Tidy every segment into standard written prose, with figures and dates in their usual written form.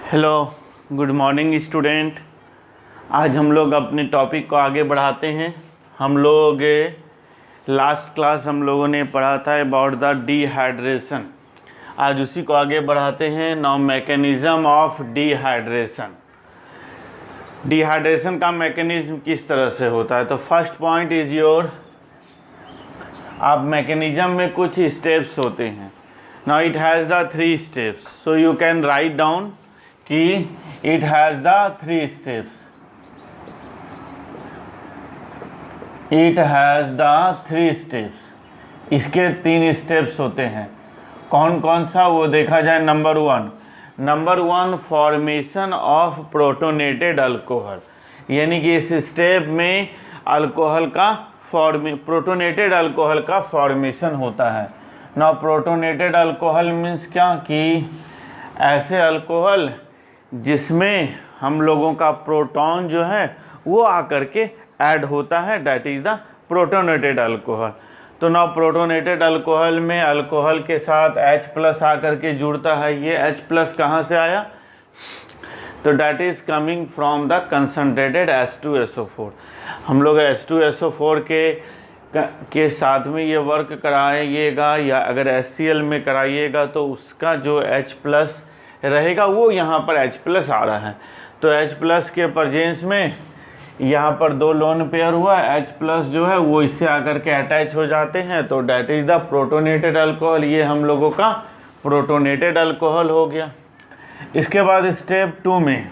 Hello, good morning student. आज हम लोग अपने टॉपिक को आगे बढ़ाते हैं। हम लोग लास्ट क्लास हम लोगों ने पढ़ा था अबाउट द डिहाइड्रेशन। आज उसी को आगे बढ़ाते हैं। Now mechanism of dehydration. Dehydration का मैकेनिज़्म किस तरह से होता है। तो फर्स्ट पॉइंट इज़ योर, आप मैकेनिज़्म में कुछ स्टेप्स होते हैं। Now it has the 3 steps, so you can write down कि it has the 3 steps. It has the 3 steps. इसके 3 स्टेप्स होते हैं। कौन कौन सा वो देखा जाए। Number one formation of protonated alcohol, यानी कि इस स्टेप में अल्कोहल का प्रोटोनेटेड अल्कोहल का फॉर्मेशन होता है। ना प्रोटोनेटेड अल्कोहल मीन्स क्या कि ऐसे अल्कोहल जिसमें हम लोगों का प्रोटॉन जो है वो आकर के ऐड होता है, that is the protonated alcohol. तो ना प्रोटोनेटेड अल्कोहल में अल्कोहल के साथ H+ आकर के जुड़ता है। ये H+ कहाँ से आया, तो that is coming from the concentrated H2SO4। हम लोग H2SO4 के साथ में ये वर्क कराइएगा, या अगर HCl में कराइएगा तो उसका जो H+ रहेगा वो यहाँ पर H+ आ रहा है। तो H+ के प्रेजेंस में यहाँ पर 2 लोन पेयर हुआ, H+ जो है वो इससे आकर के अटैच हो जाते हैं, तो that is the protonated alcohol. ये हम लोगों का प्रोटोनेटेड अल्कोहल हो गया। इसके बाद स्टेप 2 में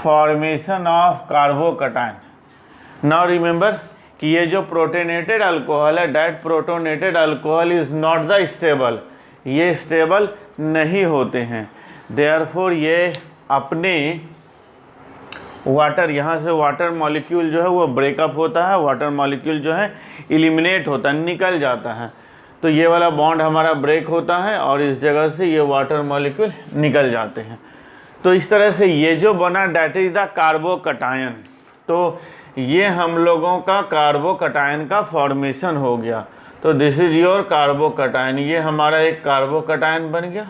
formation of carbocation. Now remember कि ये जो प्रोटोनेटेड अल्कोहल है, that protonated alcohol is not the stable. ये स्टेबल नहीं होते हैं। देयरफॉर ये अपने वाटर, यहाँ से वाटर मॉलिक्यूल जो है वो ब्रेकअप होता है, वाटर मॉलिक्यूल जो है एलिमिनेट होता है, निकल जाता है। तो ये वाला बॉन्ड हमारा ब्रेक होता है और इस जगह से ये वाटर मॉलिक्यूल निकल जाते हैं। तो इस तरह से ये जो बना डैट इज़ द कार्बोकटायन। तो ये हम लोगों का कार्बोकटायन का फॉर्मेशन हो गया। तो दिस इज़ योर कार्बोकटायन। ये हमारा एक कार्बोकटायन बन गया।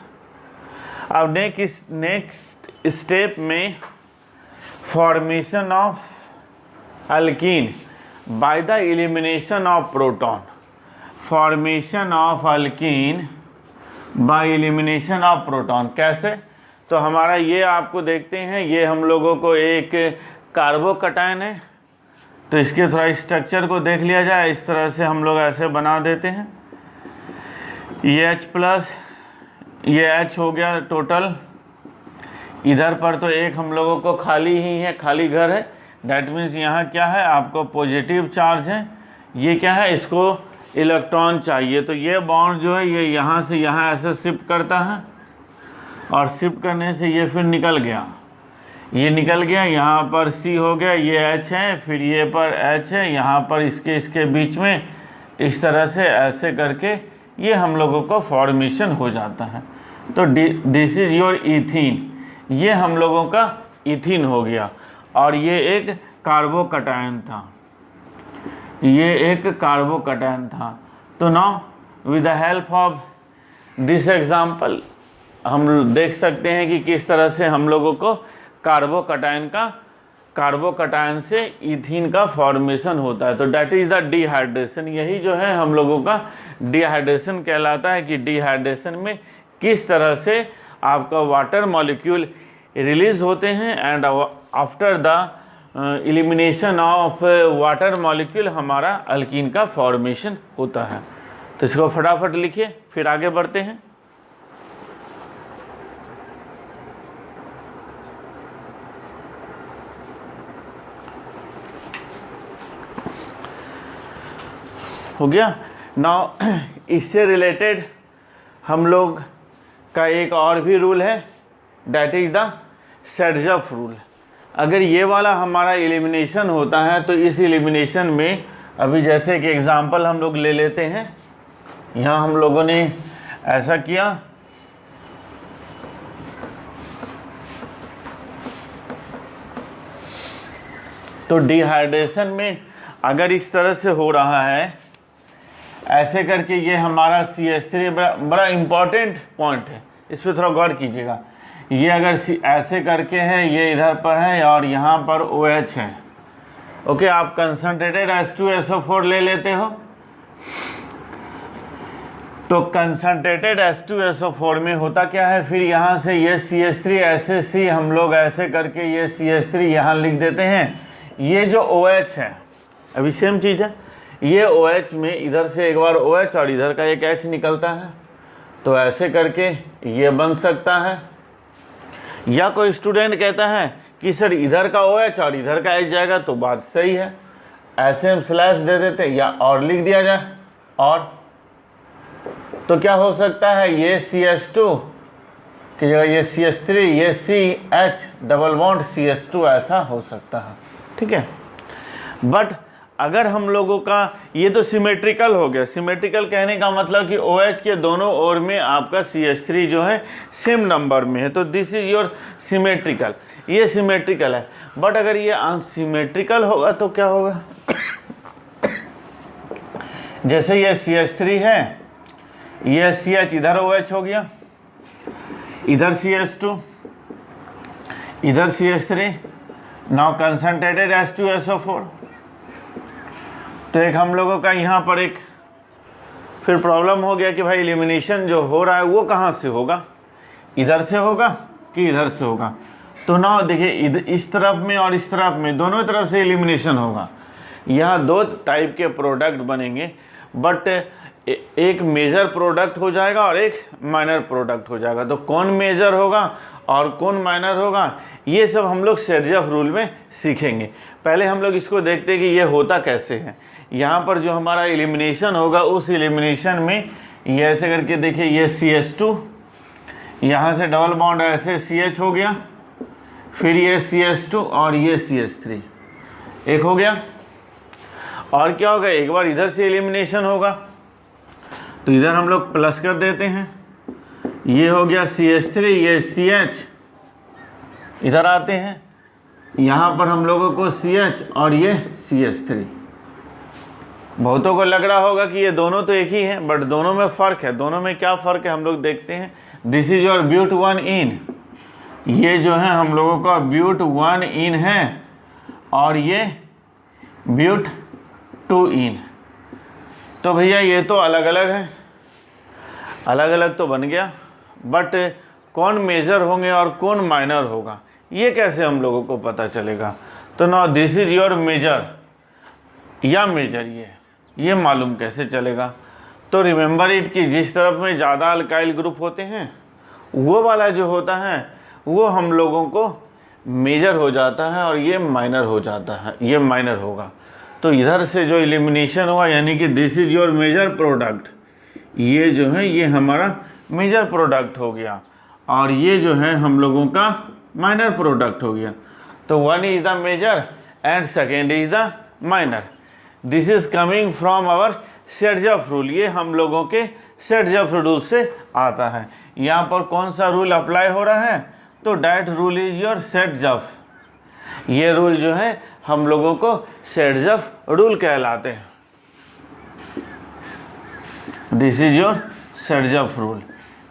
अब नेक्स्ट स्टेप में formation of alkyne by the elimination of proton. Formation of alkyne by elimination of proton कैसे, तो हमारा ये आपको देखते हैं, ये हम लोगों को एक कार्बोकटायन है। तो इसके थोड़ा स्ट्रक्चर को देख लिया जाए। इस तरह से हम लोग ऐसे बना देते हैं। ये H+, ये H हो गया टोटल। इधर पर तो एक हम लोगों को खाली ही है, खाली घर है। डैट मीन्स यहाँ क्या है, आपको पॉजिटिव चार्ज है। ये क्या है, इसको इलेक्ट्रॉन चाहिए। तो ये बॉन्ड जो है ये यहाँ से यहाँ ऐसे शिफ्ट करता है, और शिफ्ट करने से ये फिर निकल गया। ये निकल गया, यहाँ पर C हो गया, ये H है, फिर ये पर H है, यहाँ पर इसके बीच में इस तरह से ऐसे करके ये हम लोगों को फॉर्मेशन हो जाता है। तो दिस इज़ योर इथीन। ये हम लोगों का इथीन हो गया, और ये एक कार्बोकटायन था। ये एक कार्बोकटायन था। तो now with the help of this example हम देख सकते हैं कि किस तरह से हम लोगों को कार्बोकटायन से इथीन का फॉर्मेशन होता है। तो डैट इज़ द डिहाइड्रेशन। यही जो है हम लोगों का डिहाइड्रेशन कहलाता है, कि डिहाइड्रेशन में किस तरह से आपका वाटर मॉलिक्यूल रिलीज होते हैं, and after the elimination of water molecule हमारा अल्कीन का फॉर्मेशन होता है। तो इसको फटाफट लिखिए, फिर आगे बढ़ते हैं। हो गया। नाउ इससे रिलेटेड हम लोग का एक और भी रूल है, डैट इज़ द सेडजफ रूल। अगर ये वाला हमारा एलिमिनेशन होता है, तो इस एलिमिनेशन में अभी जैसे कि एग्जांपल हम लोग ले लेते हैं। यहाँ हम लोगों ने ऐसा किया, तो डिहाइड्रेशन में अगर इस तरह से हो रहा है ऐसे करके, ये हमारा CH3 बड़ा इम्पॉर्टेंट पॉइंट है, इस पर थोड़ा गौर कीजिएगा। ये अगर ऐसे करके है, ये इधर पर है और यहाँ पर OH है। ओके, आप कंसंट्रेटेड H2SO4 ले लेते हो, तो कंसंट्रेटेड H2SO4 में होता क्या है, फिर यहाँ से ये CH3 ऐसे C हम लोग ऐसे करके ये CH3 यहाँ लिख देते हैं। ये जो OH है अभी सेम चीज़ है, ये OH में इधर से एक बार OH और इधर का एक H निकलता है, तो ऐसे करके ये बन सकता है। या कोई स्टूडेंट कहता है कि सर इधर का OH और इधर का H जाएगा, तो बात सही है, ऐसे हम स्लैश दे देते या और लिख दिया जाए। और तो क्या हो सकता है, ये CH2 की जगह ये CH3, ये CH डबल बॉन्ड CH2 ऐसा हो सकता है, ठीक है। बट अगर हम लोगों का ये तो सिमेट्रिकल हो गया। सिमेट्रिकल कहने का मतलब कि OH के दोनों ओर में आपका CH3 जो है सेम नंबर में है, तो दिस इज योर सिमेट्रिकल, ये सिमेट्रिकल है। बट अगर ये अनसिमेट्रिकल होगा तो क्या होगा जैसे ये CH3 है, ये CH इधर OH हो गया, इधर CH2, इधर CH3, नाउ कंसंट्रेटेड H2SO4। तो एक हम लोगों का यहाँ पर एक फिर प्रॉब्लम हो गया कि भाई एलिमिनेशन जो हो रहा है वो कहाँ से होगा, इधर से होगा कि इधर से होगा। तो ना देखिए, इस तरफ में और इस तरफ में दोनों तरफ से एलिमिनेशन होगा। यहाँ दो टाइप के प्रोडक्ट बनेंगे, बट एक मेजर प्रोडक्ट हो जाएगा और एक माइनर प्रोडक्ट हो जाएगा। तो कौन मेजर होगा और कौन माइनर होगा, ये सब हम लोग शेरज़फ रूल में सीखेंगे। पहले हम लोग इसको देखते हैं कि ये होता कैसे है। यहाँ पर जो हमारा एलिमिनेशन होगा, उस एलिमिनेशन में ये ऐसे करके देखिए, ये CH2, यहाँ से डबल बॉन्ड ऐसे CH हो गया, फिर ये CH2 और ये CH3 एक हो गया। और क्या होगा, एक बार इधर से एलिमिनेशन होगा तो इधर हम लोग प्लस कर देते हैं, ये हो गया CH3, ये CH इधर आते हैं, यहाँ पर हम लोगों को CH और ये CH3। बहुतों को लग रहा होगा कि ये दोनों तो एक ही है, बट दोनों में फ़र्क है। दोनों में क्या फ़र्क है हम लोग देखते हैं। दिस इज योर ब्यूट 1 इन, ये जो है हम लोगों का ब्यूट 1 इन है, और ये ब्यूट 2 इन। तो भैया ये तो अलग अलग है, अलग अलग तो बन गया, बट कौन मेजर होंगे और कौन माइनर होगा, ये कैसे हम लोगों को पता चलेगा। तो now this is your major या मेजर, ये मालूम कैसे चलेगा। तो रिमेंबर इट कि जिस तरफ में ज़्यादा अल्काइल ग्रुप होते हैं, वो वाला जो होता है वो हम लोगों को मेजर हो जाता है और ये माइनर हो जाता है, ये माइनर होगा। तो इधर से जो एलिमिनेशन हुआ, यानी कि this is your major product, ये जो है ये हमारा मेजर प्रोडक्ट हो गया, और ये जो है हम लोगों का माइनर प्रोडक्ट हो गया। तो 1 is the major and second is the minor. This is coming from our Saytzeff rule, ये हम लोगों के शेरज़फ रूल से आता है। यहाँ पर कौन सा रूल अप्लाई हो रहा है, तो डैट रूल इज योर शेरज़फ। ये रूल जो है हम लोगों को शेरज़फ रूल कहलाते हैं। This is your Saytzeff rule,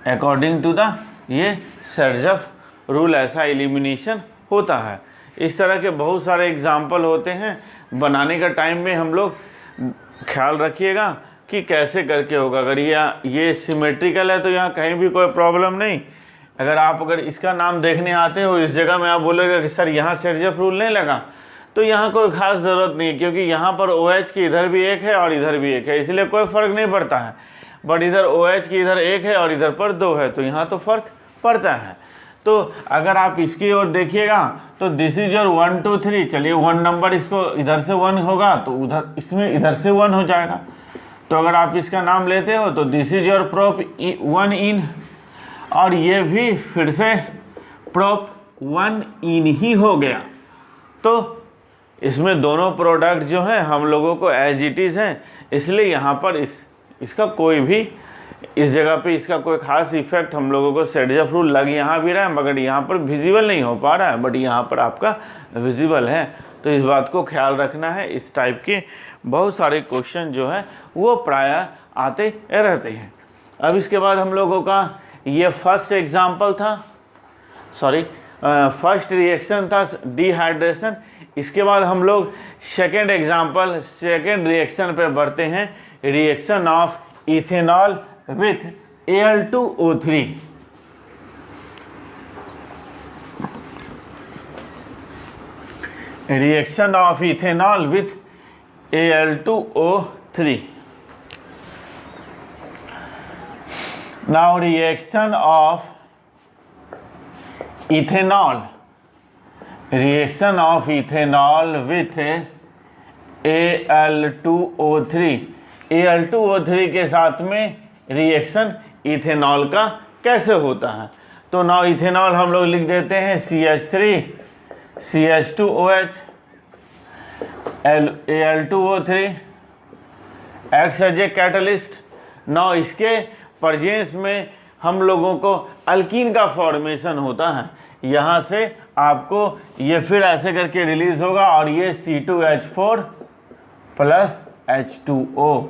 according to the ये शेरज़फ रूल ऐसा एलिमिनेशन होता है। इस तरह के बहुत सारे एग्जाम्पल होते हैं। बनाने का टाइम में हम लोग ख्याल रखिएगा कि कैसे करके होगा। अगर ये सिमेट्रिकल है तो यहाँ कहीं भी कोई प्रॉब्लम नहीं। अगर इसका नाम देखने आते हो, इस जगह में आप बोलेगा कि सर यहाँ शेरज़फ रूल नहीं लगा, तो यहाँ कोई ख़ास ज़रूरत नहीं है, क्योंकि यहाँ पर OH की इधर भी एक है और इधर भी एक है, इसलिए कोई फ़र्क नहीं पड़ता है। बट इधर OH की इधर एक है और इधर पर 2 है, तो यहाँ तो फ़र्क पड़ता है। तो अगर आप इसकी ओर देखिएगा तो दिस इज योर 1 2 3, चलिए 1 नंबर, इसको इधर से 1 होगा तो उधर इसमें इधर से 1 हो जाएगा। तो अगर आप इसका नाम लेते हो तो दिस इज योर प्रोप 1 इन, और ये भी फिर से प्रोप 1 इन ही हो गया। तो इसमें दोनों प्रोडक्ट जो हैं हम लोगों को एज इट इज़ हैं, इसलिए यहाँ पर इसका कोई भी इस जगह पे इसका कोई ख़ास इफेक्ट हम लोगों को शेरज़फ रूल लग यहाँ भी रहा है, मगर यहाँ पर विजिबल नहीं हो पा रहा है, बट यहाँ पर आपका विजिबल है। तो इस बात को ख्याल रखना है। इस टाइप के बहुत सारे क्वेश्चन जो है वो प्रायः आते रहते हैं। अब इसके बाद हम लोगों का ये फर्स्ट एग्जाम्पल था। सॉरी फर्स्ट रिएक्शन था डिहाइड्रेशन। इसके बाद हम लोग सेकेंड एग्जाम्पल, सेकेंड रिएक्शन पे बढ़ते हैं, reaction of ethanol with Al2O3। Reaction of ethanol with Al2O3। Now reaction of ethanol, reaction of ethanol with Al2O3, Al2O3 के साथ में रिएक्शन इथेनॉल का कैसे होता है। तो नाउ इथेनॉल हम लोग लिख देते हैं CH3 CH2OH Al2O3 acts as a catalyst. Now इसके प्रेजेंस में हम लोगों को अल्कीन का फॉर्मेशन होता है। यहाँ से आपको ये फिर ऐसे करके रिलीज होगा और ये C2H4 प्लस H2O,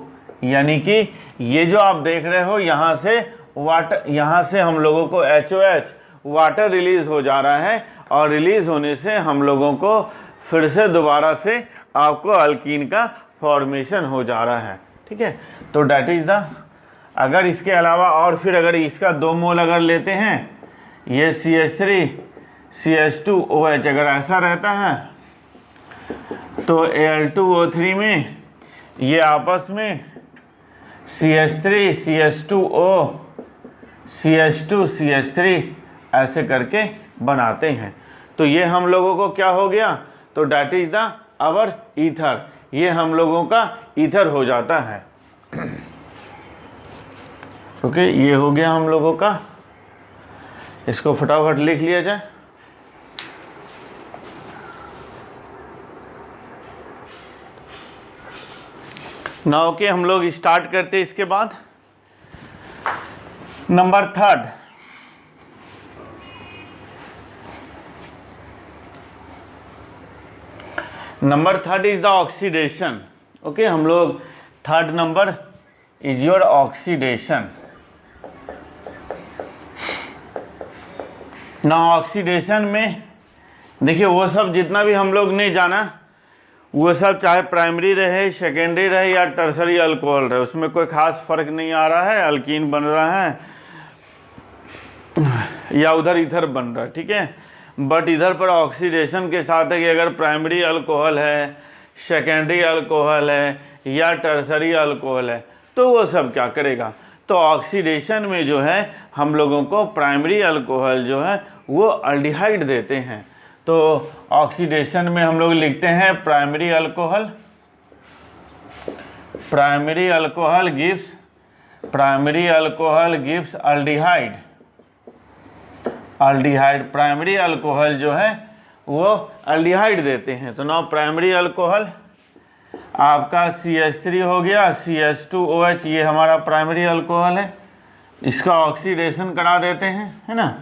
यानी कि ये जो आप देख रहे हो यहाँ से वाटर, यहाँ से हम लोगों को HOH वाटर रिलीज हो जा रहा है और रिलीज होने से हम लोगों को फिर से दोबारा से आपको अल्कीन का फॉर्मेशन हो जा रहा है। ठीक है, तो डैट इज द, अगर इसके अलावा और फिर अगर इसका 2 मोल अगर लेते हैं, ये CH3 CH2OH अगर ऐसा रहता है तो Al2O3 में ये आपस में CH3 CH2O CH2 CH3 ऐसे करके बनाते हैं। तो ये हम लोगों को क्या हो गया, तो that is the our ether, ये हम लोगों का ईथर हो जाता है। ओके, ये हो गया हम लोगों का, इसको फटाफट लिख लिया जाए। ना ओके, हम लोग स्टार्ट करते हैं इसके बाद। Number 3, number 3 is the oxidation. Okay, हम लोग 3rd number is your oxidation. ना ऑक्सीडेशन में देखिए वो सब जितना भी हम लोग ने जाना, वो सब चाहे प्राइमरी रहे, सेकेंडरी रहे या टर्सरी अल्कोहल रहे, उसमें कोई खास फर्क नहीं आ रहा है। अल्कीन बन रहा है या उधर इधर बन रहा है, ठीक है। बट इधर पर ऑक्सीडेशन के साथ है कि अगर प्राइमरी अल्कोहल है, सेकेंडरी अल्कोहल है या टर्सरी अल्कोहल है, तो वो सब क्या करेगा, तो ऑक्सीडेशन में जो है हम लोगों को प्राइमरी अल्कोहल जो है वो अल्डिहाइड देते हैं। तो ऑक्सीडेशन में हम लोग लिखते हैं primary alcohol, primary alcohol gives aldehyde, aldehyde primary alcohol जो है वो अल्डिहाइड देते हैं। तो नाउ प्राइमरी अल्कोहल आपका CH3 हो गया, CH2OH ये हमारा प्राइमरी अल्कोहल है, इसका ऑक्सीडेशन करा देते हैं, है ना।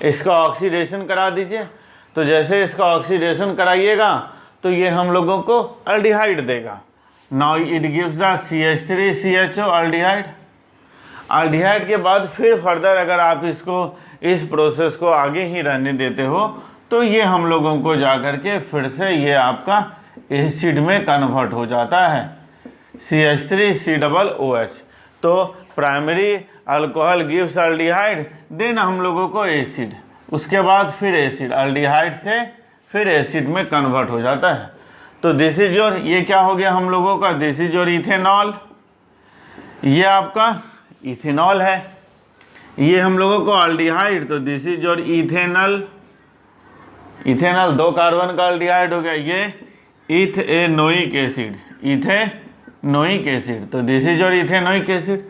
इसका ऑक्सीडेशन करा दीजिए, तो जैसे इसका ऑक्सीडेशन कराइएगा तो ये हम लोगों को अल्डिहाइड देगा। Now it gives the CH3CHO aldehyde. Aldehyde के बाद फिर फर्दर अगर आप इसको इस प्रोसेस को आगे ही रहने देते हो तो ये हम लोगों को जा कर के फिर से ये आपका एसिड में कन्वर्ट हो जाता है, CH3COOH। तो primary alcohol gives aldehyde, then हम लोगों को एसिड, उसके बाद फिर एसिड, अल्डिहाइड से फिर एसिड में कन्वर्ट हो जाता है। तो दिस इज योर, ये क्या हो गया हम लोगों का, दिस इज योर इथेनॉल, ये आपका इथेनॉल है, ये हम लोगों को अल्डिहाइड, तो this is your ethanol. Ethanol 2 carbon का अल्डिहाइड हो गया, ये इथेनोइक एसिड, इथेनोइक एसिड, तो this is your ethanoic acid.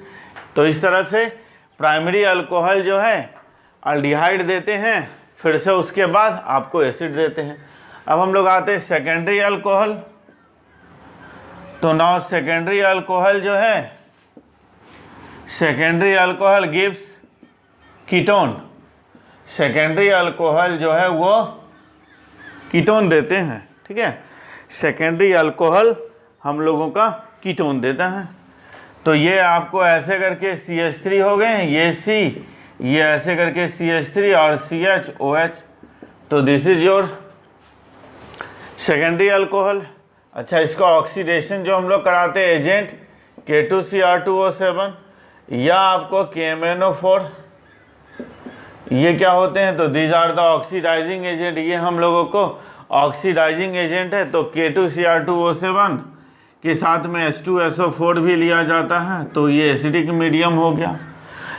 तो इस तरह से प्राइमरी अल्कोहल जो है अल्डिहाइड देते हैं, फिर से उसके बाद आपको एसिड देते हैं। अब हम लोग आते हैं सेकेंडरी अल्कोहल। तो नाउ सेकेंडरी अल्कोहल जो है, secondary alcohol gives ketone, secondary alcohol जो है वो कीटोन देते हैं, ठीक है। सेकेंडरी अल्कोहल हम लोगों का कीटोन देता है। तो ये आपको ऐसे करके CH3 हो गए, ये C, ये ऐसे करके CH3 और CHOH, तो this is your secondary alcohol. अच्छा, इसका ऑक्सीडेशन जो हम लोग कराते हैं एजेंट K2Cr2O7 या आपको KMnO4, ये क्या होते हैं, तो these are the oxidising agent, ये हम लोगों को ऑक्सीडाइजिंग एजेंट है। तो K2Cr2O7 के साथ में H2SO4 भी लिया जाता है, तो ये एसिडिक मीडियम हो गया।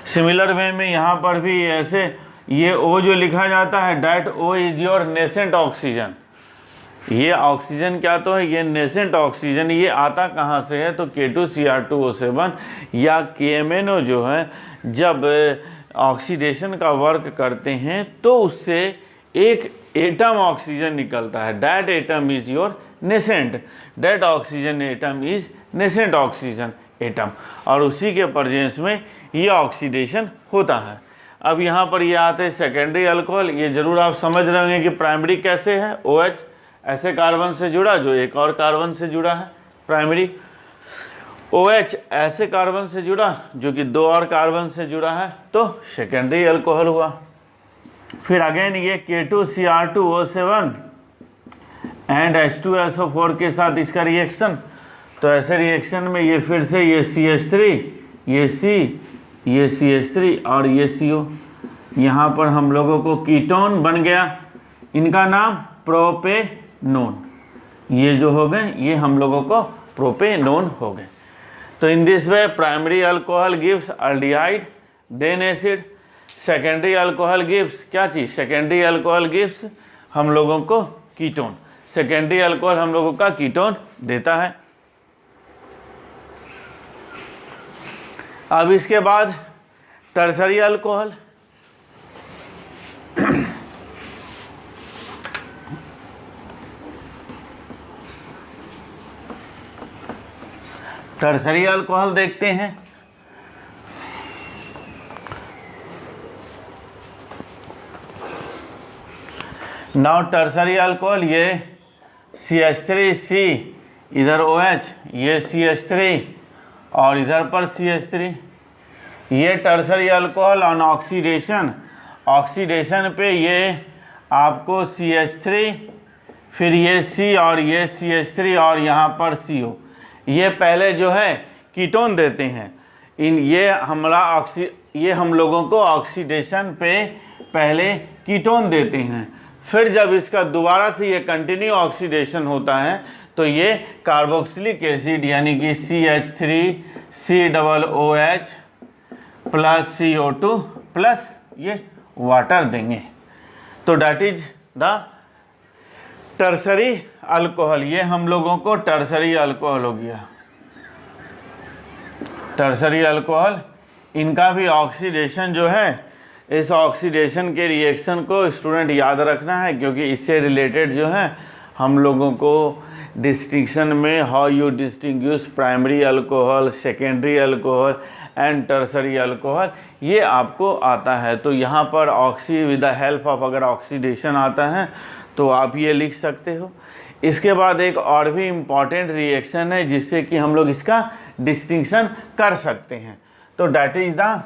सिमिलर वे में यहाँ पर भी ऐसे ये O जो लिखा जाता है, that O is your nascent oxygen. ये ऑक्सीजन क्या तो है, ये नेसेंट ऑक्सीजन। ये आता कहाँ से है, तो K2Cr2O7 या KMnO जो है जब ऑक्सीडेशन का वर्क करते हैं तो उससे एक एटम ऑक्सीजन निकलता है, that atom is your nascent, that oxygen atom is nascent oxygen atom, और उसी के प्रेजेंस में ये ऑक्सीडेशन होता है। अब यहाँ पर ये आते हैं सेकेंडरी अल्कोहल। ये जरूर आप समझ रहे होंगे कि प्राइमरी कैसे है, OH ऐसे कार्बन से जुड़ा जो एक और कार्बन से जुड़ा है प्राइमरी, OH ऐसे कार्बन से जुड़ा जो कि दो और कार्बन से जुड़ा है, तो सेकेंडरी अल्कोहल हुआ। फिर अगेन ये K2Cr2O7 एंड H2SO4 के साथ इसका रिएक्शन, तो ऐसे रिएक्शन में ये फिर से ये CH3, ये C, ये CH3 और ये CO, यहाँ पर हम लोगों को कीटोन बन गया, इनका नाम प्रोपेनोन। ये जो हो गए ये हम लोगों को प्रोपेनोन हो गए। तो in this way primary alcohol gives aldehyde then acid, secondary alcohol gives क्या चीज़, सेकेंडरी अल्कोहल गिव्स हम लोगों को कीटोन, सेकेंडरी अल्कोहल हम लोगों का कीटोन देता है। अब इसके बाद टर्सरी अल्कोहल, टर्सरी अल्कोहल देखते हैं। नाउ टर्सरी अल्कोहल, ये CH3C, इधर OH, ये CH3 और इधर पर CH3, ये tertiary alcohol on oxidation, oxidation पे ये आपको CH3, फिर ये C और ये CH3 और यहाँ पर CO, ये पहले जो है कीटोन देते हैं। ये हम लोगों को ऑक्सीडेशन पे पहले कीटोन देते हैं, फिर जब इसका दोबारा से ये कंटिन्यू ऑक्सीडेशन होता है तो ये कार्बोक्सिलिक एसिड यानी कि CH3COOH प्लस CO2 प्लस ये वाटर देंगे, तो that is the tertiary alcohol. ये हम लोगों को टर्सरी अल्कोहल हो गया। टर्सरी अल्कोहल, इनका भी ऑक्सीडेशन जो है, इस ऑक्सीडेशन के रिएक्शन को स्टूडेंट याद रखना है, क्योंकि इससे रिलेटेड जो है हम लोगों को डिस्टिंक्शन में how you distinguish primary alcohol, secondary alcohol and tertiary alcohol, ये आपको आता है। तो यहाँ पर oxy with the help of अगर ऑक्सीडेशन आता है तो आप ये लिख सकते हो। इसके बाद एक और भी इम्पॉर्टेंट रिएक्शन है जिससे कि हम लोग इसका डिस्टिंक्शन कर सकते हैं, तो that is the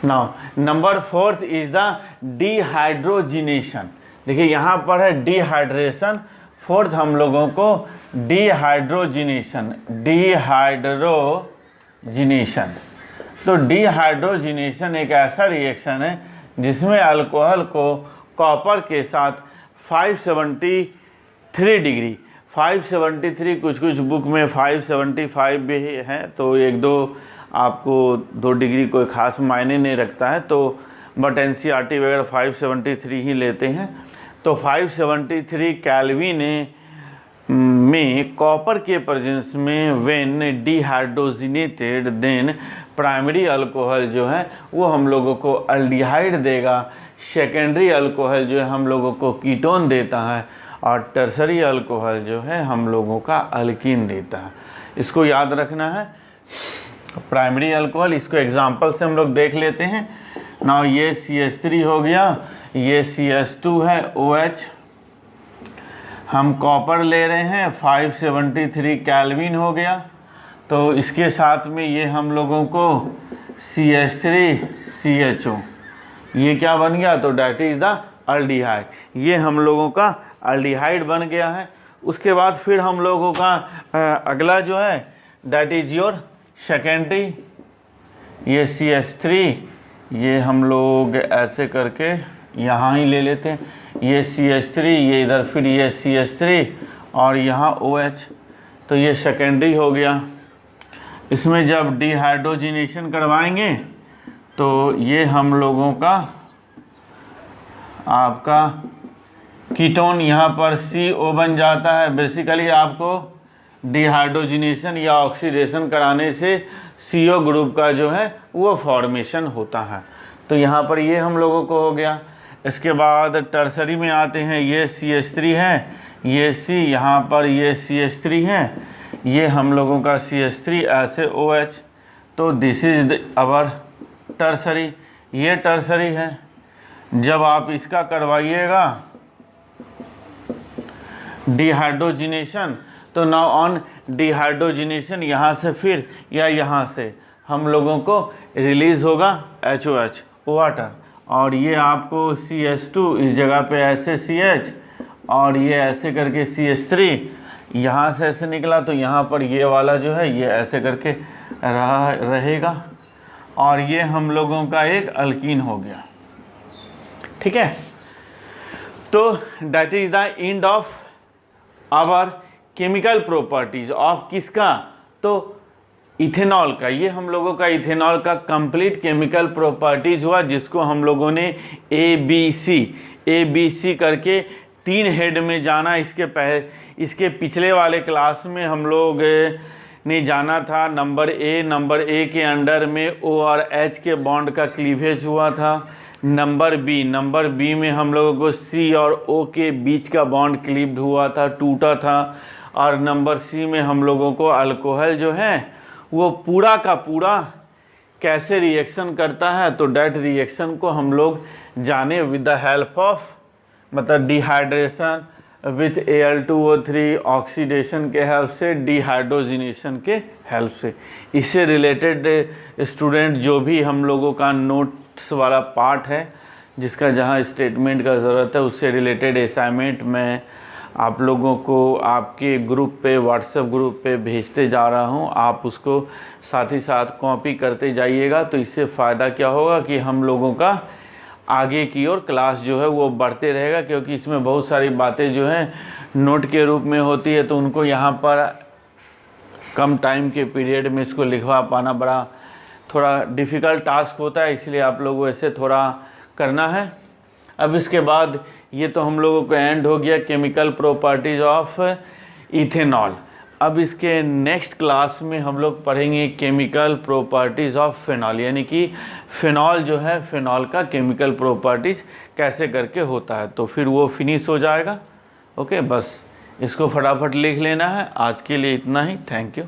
now number 4 is the dehydrogenation. देखिए यहाँ पर है डिहाइड्रेशन, फोर्थ हम लोगों को डिहाइड्रोजिनेशन, डिहाइड्रोजिनेशन। तो डिहाइड्रोजिनेशन एक ऐसा रिएक्शन है जिसमें अल्कोहल को कॉपर के साथ 573 डिग्री, 573, कुछ कुछ बुक में 575 भी है, तो एक दो आपको 2 डिग्री कोई ख़ास मायने नहीं रखता है, तो बट NCERT वगैरह 573 ही लेते हैं। तो 573 केल्विन में कॉपर के प्रेजेंस में व्हेन डिहाइड्रोजिनेटेड देन प्राइमरी अल्कोहल जो है वो हम लोगों को अल्डिहाइड देगा, सेकेंडरी अल्कोहल जो है हम लोगों को कीटोन देता है, और टर्सरी अल्कोहल जो है हम लोगों का अल्कीन देता है। इसको याद रखना है। प्राइमरी अल्कोहल, इसको एग्जांपल से हम लोग देख लेते हैं। नाउ ये CH3 हो गया, ये CH2 है OH, हम कॉपर ले रहे हैं 573 केल्विन हो गया। तो इसके साथ में ये हम लोगों को CH3CHO ये क्या बन गया, तो डैट इज़ द अल्डिहाइड। ये हम लोगों का अल्डिहाइड बन गया है। उसके बाद फिर हम लोगों का अगला जो है डैट इज़ योर सेकेंडरी, ये CH3, ये हम लोग ऐसे करके यहाँ ही ले लेते हैं, ये CH3, ये इधर फिर ये CH3 और यहाँ OH, तो ये सेकेंडरी हो गया। इसमें जब डिहाइड्रोजिनेशन करवाएंगे तो ये हम लोगों का आपका कीटोन यहाँ पर CO बन जाता है। बेसिकली आपको डिहाइड्रोजिनेशन या ऑक्सीडेशन कराने से CO ग्रुप का जो है वो फॉर्मेशन होता है। तो यहाँ पर ये हम लोगों को हो गया। इसके बाद टर्सरी में आते हैं, ये CH3 है, ये C, यहाँ पर ये CH3 है, ये हम लोगों का CH3 ऐसे OH। तो दिस इज अवर टर्सरी, ये टर्सरी है। जब आप इसका करवाइएगा डिहाइड्रोजिनेशन, तो नाउ ऑन डिहाइड्रोजिनेशन यहाँ से फिर या यहाँ से हम लोगों को रिलीज़ होगा HOH वाटर, और ये आपको CH2 इस जगह पे ऐसे CH और ये ऐसे करके CH3 यहाँ से ऐसे निकला, तो यहाँ पर ये वाला जो है ये ऐसे करके रहेगा और ये हम लोगों का एक अल्कीन हो गया। ठीक है, तो that is the end of our chemical properties of किसका, तो इथेनॉल का। ये हम लोगों का इथेनॉल का कंप्लीट केमिकल प्रॉपर्टीज हुआ, जिसको हम लोगों ने ABC करके 3 हेड में जाना। इसके पिछले वाले क्लास में हम लोग ने जाना था नंबर ए के अंडर में O और H के बॉन्ड का क्लीवेज हुआ था। नंबर बी में हम लोगों को C और O के बीच का बॉन्ड क्लीव्ड हुआ था, टूटा था। और नंबर C में हम लोगों को अल्कोहल जो है वो पूरा का पूरा कैसे रिएक्शन करता है, तो डैट रिएक्शन को हम लोग जाने विद द हेल्प ऑफ, मतलब डिहाइड्रेशन विथ Al2O3 ऑक्सीडेशन के हेल्प से, डिहाइड्रोजिनेशन के हेल्प से। इससे रिलेटेड स्टूडेंट जो भी हम लोगों का नोट्स वाला पार्ट है, जिसका जहाँ स्टेटमेंट का ज़रूरत है, उससे रिलेटेड असाइनमेंट मैं आप लोगों को आपके ग्रुप पे, व्हाट्सएप ग्रुप पे भेजते जा रहा हूँ। आप उसको साथ ही साथ कॉपी करते जाइएगा। तो इससे फ़ायदा क्या होगा कि हम लोगों का आगे की ओर क्लास जो है वो बढ़ते रहेगा, क्योंकि इसमें बहुत सारी बातें जो हैं नोट के रूप में होती है, तो उनको यहाँ पर कम टाइम के पीरियड में इसको लिखवा पाना बड़ा थोड़ा डिफ़िकल्ट टास्क होता है, इसलिए आप लोगों ऐसे थोड़ा करना है। अब इसके बाद ये तो हम लोगों को एंड हो गया केमिकल प्रॉपर्टीज ऑफ इथेनॉल। अब इसके नेक्स्ट क्लास में हम लोग पढ़ेंगे केमिकल प्रॉपर्टीज़ ऑफ फिनॉल, यानी कि फिनॉल जो है, फिनॉल का केमिकल प्रॉपर्टीज़ कैसे करके होता है। तो फिर वो फिनिश हो जाएगा। ओके, बस इसको फटाफट लिख लेना है। आज के लिए इतना ही। Thank you.